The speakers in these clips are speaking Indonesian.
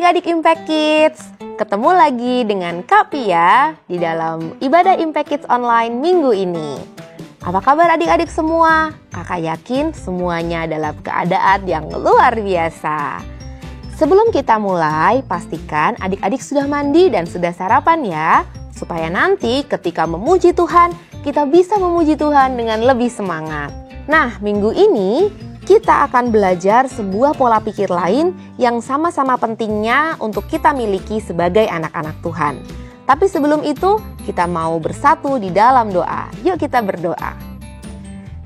adik-adik Impact Kids. Ketemu lagi dengan Kak Pia di dalam ibadah Impact Kids online minggu ini. Apa kabar adik-adik semua? Kakak yakin semuanya dalam keadaan yang luar biasa. Sebelum kita mulai, pastikan adik-adik sudah mandi dan sudah sarapan ya. Supaya nanti ketika memuji Tuhan, kita bisa memuji Tuhan dengan lebih semangat. Nah, minggu ini kita akan belajar sebuah pola pikir lain yang sama-sama pentingnya untuk kita miliki sebagai anak-anak Tuhan. Tapi sebelum itu, kita mau bersatu di dalam doa. Yuk kita berdoa.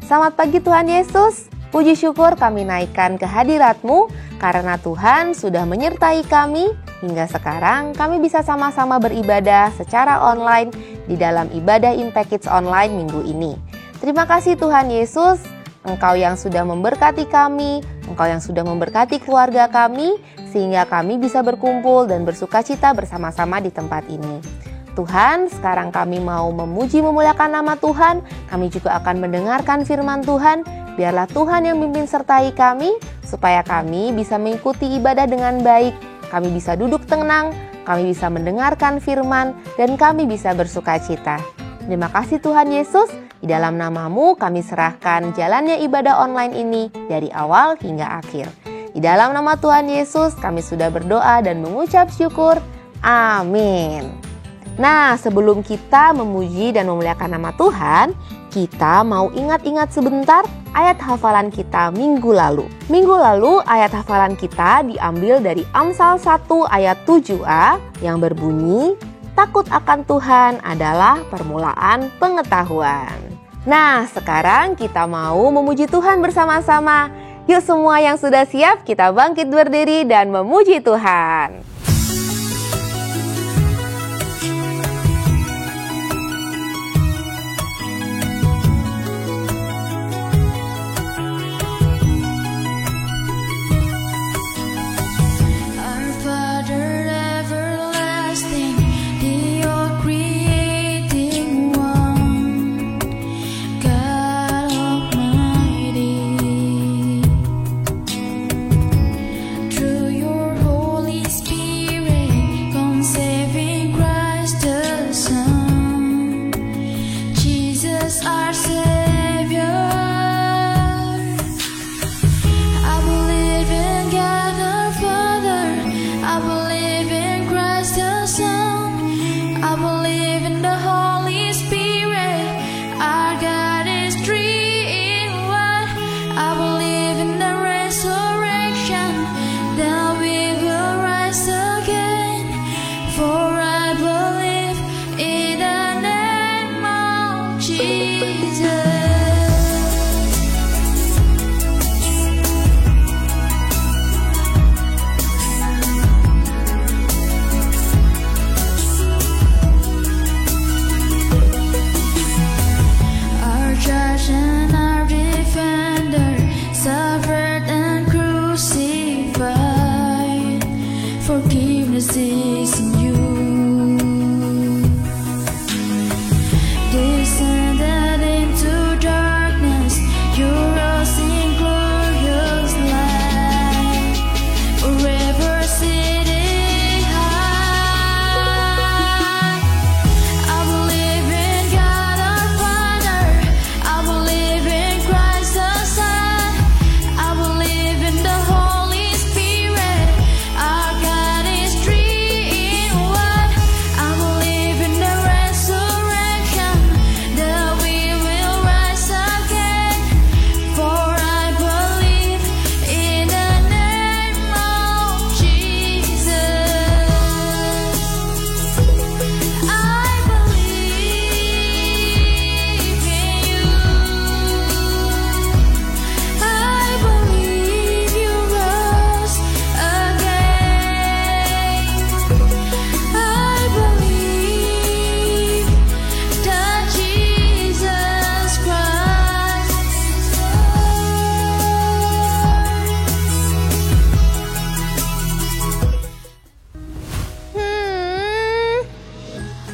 Selamat pagi Tuhan Yesus, puji syukur kami naikkan kehadirat-Mu karena Tuhan sudah menyertai kami hingga sekarang kami bisa sama-sama beribadah secara online di dalam ibadah Impact Kids online minggu ini. Terima kasih Tuhan Yesus, Engkau yang sudah memberkati kami, Engkau yang sudah memberkati keluarga kami, sehingga kami bisa berkumpul dan bersukacita bersama-sama di tempat ini. Tuhan, sekarang kami mau memuji memuliakan nama Tuhan, kami juga akan mendengarkan firman Tuhan, biarlah Tuhan yang memimpin sertai kami, supaya kami bisa mengikuti ibadah dengan baik, kami bisa duduk tenang, kami bisa mendengarkan firman, dan kami bisa bersukacita. Terima kasih Tuhan Yesus. Di dalam nama-Mu kami serahkan jalannya ibadah online ini dari awal hingga akhir. Di dalam nama Tuhan Yesus kami sudah berdoa dan mengucap syukur. Amin. Nah, sebelum kita memuji dan memuliakan nama Tuhan, kita mau ingat-ingat sebentar ayat hafalan kita minggu lalu. Minggu lalu ayat hafalan kita diambil dari Amsal 1 ayat 7a yang berbunyi, takut akan Tuhan adalah permulaan pengetahuan. Nah, sekarang kita mau memuji Tuhan bersama-sama. Yuk semua yang sudah siap, kita bangkit berdiri dan memuji Tuhan.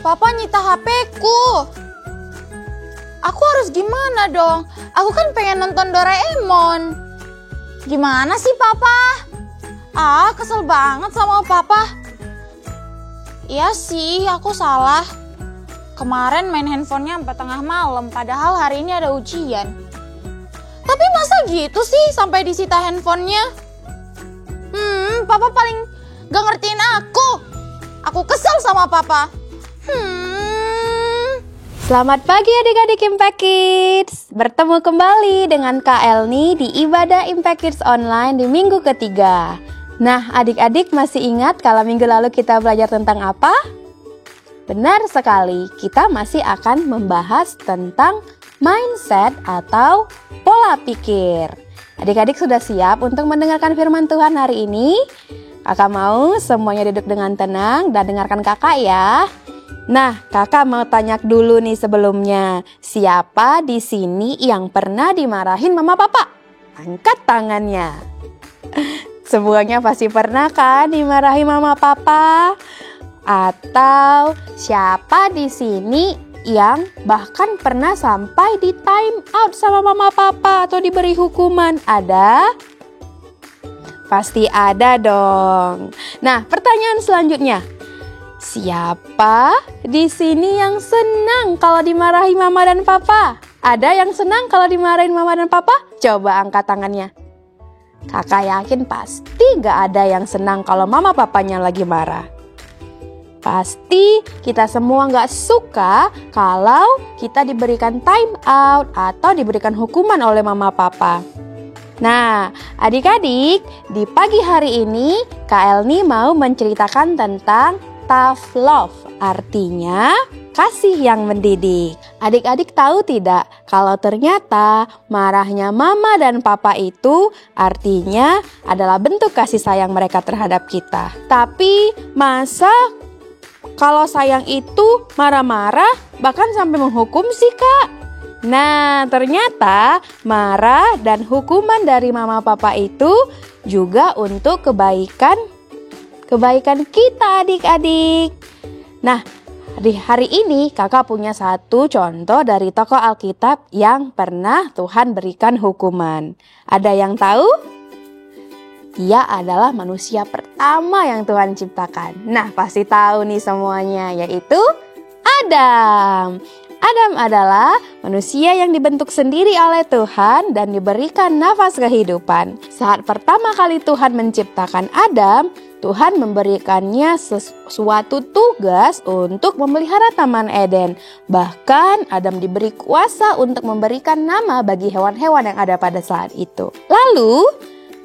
Papa nyita HP-ku. Aku harus gimana dong? Aku kan pengen nonton Doraemon. Gimana sih Papa? Kesel banget sama papa. Iya sih, aku salah. Kemarin main handphonenya sampai tengah malam, padahal hari ini ada ujian. Tapi masa gitu sih sampai disita handphonenya? Papa paling gak ngertiin aku. Aku kesel sama papa. Selamat pagi adik-adik Impact Kids. Bertemu kembali dengan Kak Elni di Ibadah Impact Kids Online di minggu ketiga. Nah, adik-adik masih ingat kalau minggu lalu kita belajar tentang apa? Benar sekali, kita masih akan membahas tentang mindset atau pola pikir. Adik-adik sudah siap untuk mendengarkan firman Tuhan hari ini? Kakak mau semuanya duduk dengan tenang dan dengarkan kakak ya. Nah, kakak mau tanya dulu nih sebelumnya. Siapa di sini yang pernah dimarahin mama papa? Angkat tangannya. Semuanya pasti pernah kan dimarahi mama papa? Atau siapa di sini yang bahkan pernah sampai di time out sama mama papa atau diberi hukuman? Ada? Pasti ada dong. Nah, pertanyaan selanjutnya. Siapa di sini yang senang kalau dimarahi mama dan papa? Ada yang senang kalau dimarahin mama dan papa? Coba angkat tangannya. Kakak yakin pasti gak ada yang senang kalau mama papanya lagi marah. Pasti kita semua gak suka kalau kita diberikan time out atau diberikan hukuman oleh mama papa. Nah, adik-adik, di pagi hari ini Kak Elni mau menceritakan tentang tough love, artinya kasih yang mendidik. Adik-adik tahu tidak kalau ternyata marahnya mama dan papa itu artinya adalah bentuk kasih sayang mereka terhadap kita. Tapi masa kalau sayang itu marah-marah bahkan sampai menghukum sih Kak? Nah, ternyata marah dan hukuman dari mama papa itu juga untuk kebaikan kita adik-adik. Nah, di hari ini kakak punya satu contoh dari tokoh Alkitab yang pernah Tuhan berikan hukuman. Ada yang tahu? Dia adalah manusia pertama yang Tuhan ciptakan. Nah, pasti tahu nih semuanya, yaitu Adam. Adam adalah manusia yang dibentuk sendiri oleh Tuhan dan diberikan nafas kehidupan. Saat pertama kali Tuhan menciptakan Adam, Tuhan memberikannya sesuatu tugas untuk memelihara Taman Eden. Bahkan Adam diberi kuasa untuk memberikan nama bagi hewan-hewan yang ada pada saat itu. Lalu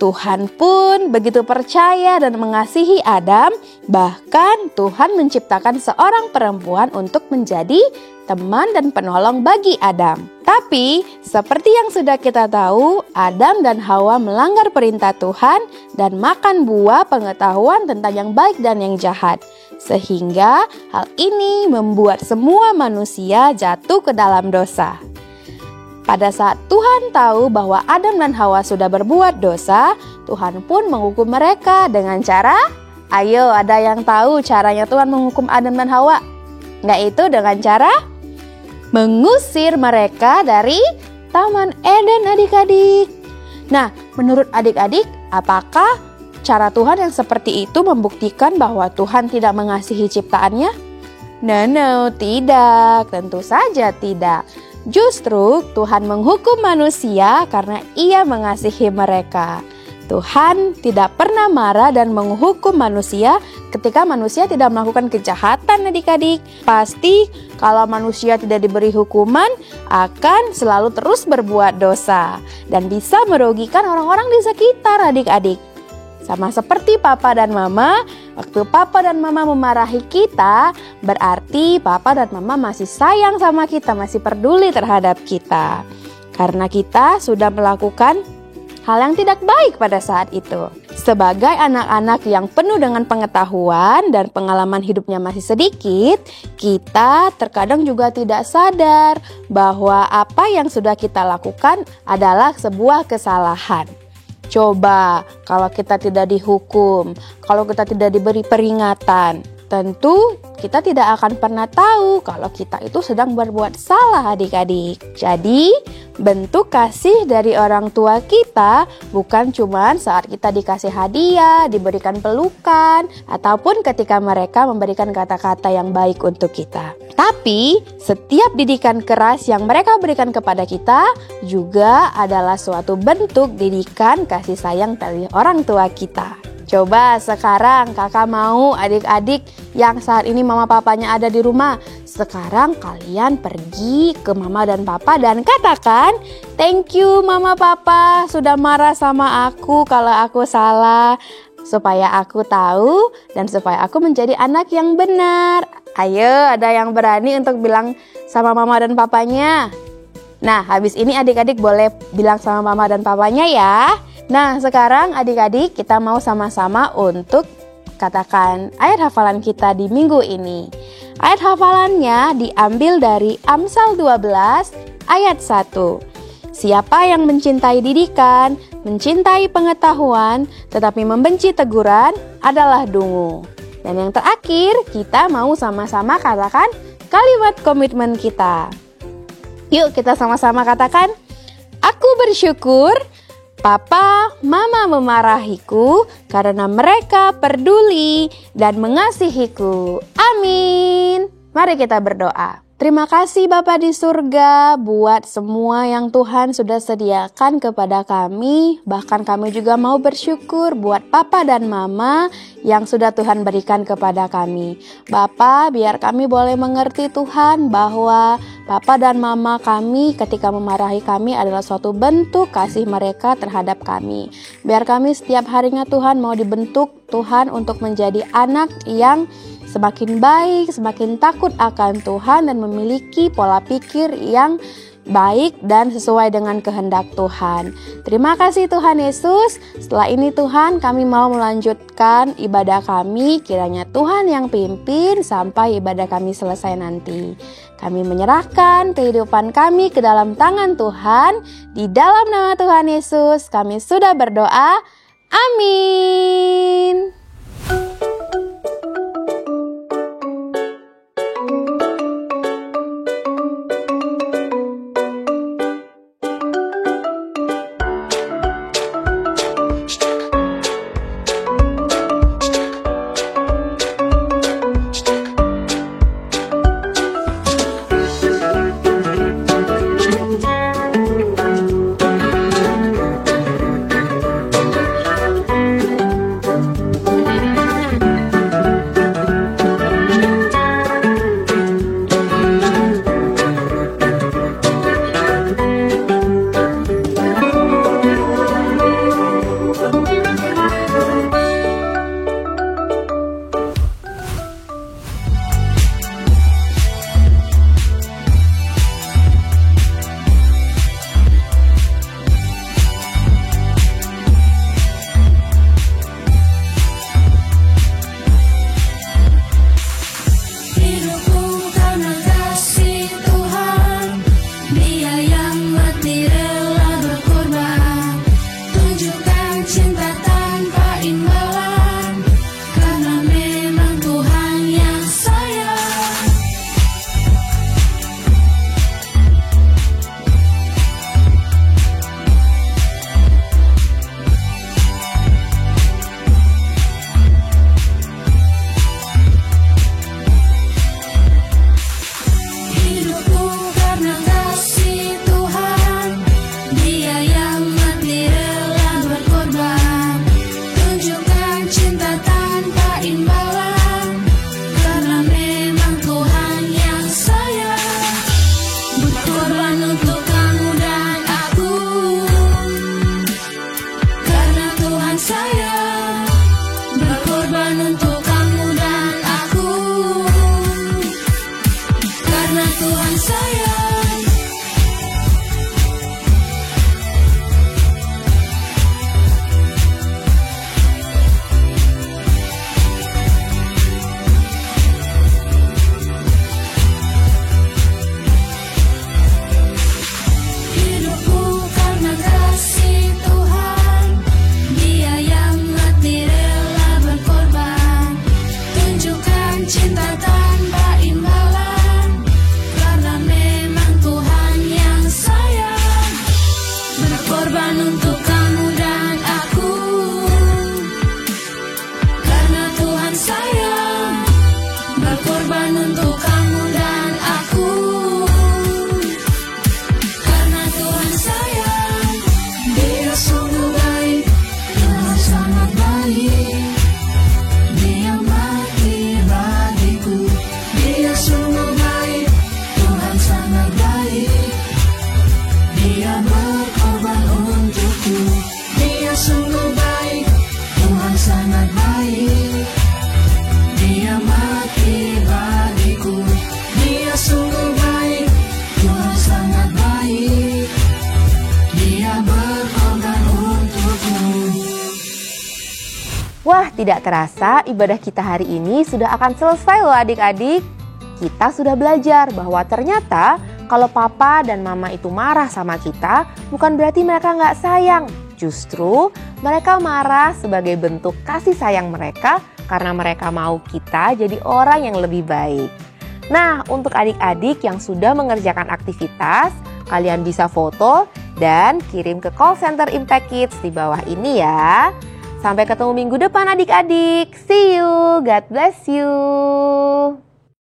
Tuhan pun begitu percaya dan mengasihi Adam, bahkan Tuhan menciptakan seorang perempuan untuk menjadi teman dan penolong bagi Adam. Tapi seperti yang sudah kita tahu, Adam dan Hawa melanggar perintah Tuhan dan makan buah pengetahuan tentang yang baik dan yang jahat. Sehingga hal ini membuat semua manusia jatuh ke dalam dosa. Pada saat Tuhan tahu bahwa Adam dan Hawa sudah berbuat dosa, Tuhan pun menghukum mereka dengan cara, ayo ada yang tahu caranya Tuhan menghukum Adam dan Hawa? Yaitu dengan cara mengusir mereka dari Taman Eden adik-adik. Nah, menurut adik-adik, apakah cara Tuhan yang seperti itu membuktikan bahwa Tuhan tidak mengasihi ciptaannya? No, tidak. Tentu saja tidak. Justru Tuhan menghukum manusia karena Ia mengasihi mereka. Tuhan tidak pernah marah dan menghukum manusia ketika manusia tidak melakukan kejahatan adik-adik. Pasti kalau manusia tidak diberi hukuman akan selalu terus berbuat dosa dan bisa merugikan orang-orang di sekitar adik-adik. Sama seperti papa dan mama, waktu papa dan mama memarahi kita, berarti papa dan mama masih sayang sama kita, masih peduli terhadap kita. Karena kita sudah melakukan hal yang tidak baik pada saat itu. Sebagai anak-anak yang penuh dengan pengetahuan dan pengalaman hidupnya masih sedikit, kita terkadang juga tidak sadar bahwa apa yang sudah kita lakukan adalah sebuah kesalahan. Coba kalau kita tidak dihukum, kalau kita tidak diberi peringatan, tentu kita tidak akan pernah tahu kalau kita itu sedang berbuat salah adik-adik. Jadi Bentuk kasih dari orang tua kita bukan cuma saat kita dikasih hadiah, diberikan pelukan, ataupun ketika mereka memberikan kata-kata yang baik untuk kita. Tapi setiap didikan keras yang mereka berikan kepada kita juga adalah suatu bentuk didikan kasih sayang dari orang tua kita. Coba sekarang kakak mau adik-adik yang saat ini mama papanya ada di rumah, sekarang kalian pergi ke mama dan papa dan katakan, "Thank you mama papa sudah marah sama aku kalau aku salah, supaya aku tahu dan supaya aku menjadi anak yang benar." Ayo, ada yang berani untuk bilang sama mama dan papanya? Nah, habis ini adik-adik boleh bilang sama mama dan papanya ya. Nah, sekarang adik-adik kita mau sama-sama untuk katakan ayat hafalan kita di minggu ini. Ayat hafalannya diambil dari Amsal 12 ayat 1. Siapa yang mencintai didikan, mencintai pengetahuan, tetapi membenci teguran adalah dungu. Dan yang terakhir, kita mau sama-sama katakan kalimat komitmen kita. Yuk kita sama-sama katakan, aku bersyukur Papa, Mama memarahiku karena mereka peduli dan mengasihiku. Amin. Mari kita berdoa. Terima kasih Bapa di surga buat semua yang Tuhan sudah sediakan kepada kami. Bahkan kami juga mau bersyukur buat Papa dan Mama yang sudah Tuhan berikan kepada kami. Bapa, biar kami boleh mengerti Tuhan bahwa Papa dan Mama kami ketika memarahi kami adalah suatu bentuk kasih mereka terhadap kami. Biar kami setiap harinya Tuhan mau dibentuk Tuhan untuk menjadi anak yang semakin baik, semakin takut akan Tuhan dan memiliki pola pikir yang baik dan sesuai dengan kehendak Tuhan. Terima kasih Tuhan Yesus. Setelah ini Tuhan, kami mau melanjutkan ibadah kami. Kiranya Tuhan yang pimpin sampai ibadah kami selesai nanti. Kami menyerahkan kehidupan kami ke dalam tangan Tuhan. Di dalam nama Tuhan Yesus, kami sudah berdoa. Amin. Wah, tidak terasa ibadah kita hari ini sudah akan selesai loh adik-adik. Kita sudah belajar bahwa ternyata kalau papa dan mama itu marah sama kita, bukan berarti mereka nggak sayang. Justru mereka marah sebagai bentuk kasih sayang mereka karena mereka mau kita jadi orang yang lebih baik. Nah, untuk adik-adik yang sudah mengerjakan aktivitas, kalian bisa foto dan kirim ke call center Impact Kids di bawah ini ya. Sampai ketemu minggu depan adik-adik. See you. God bless you.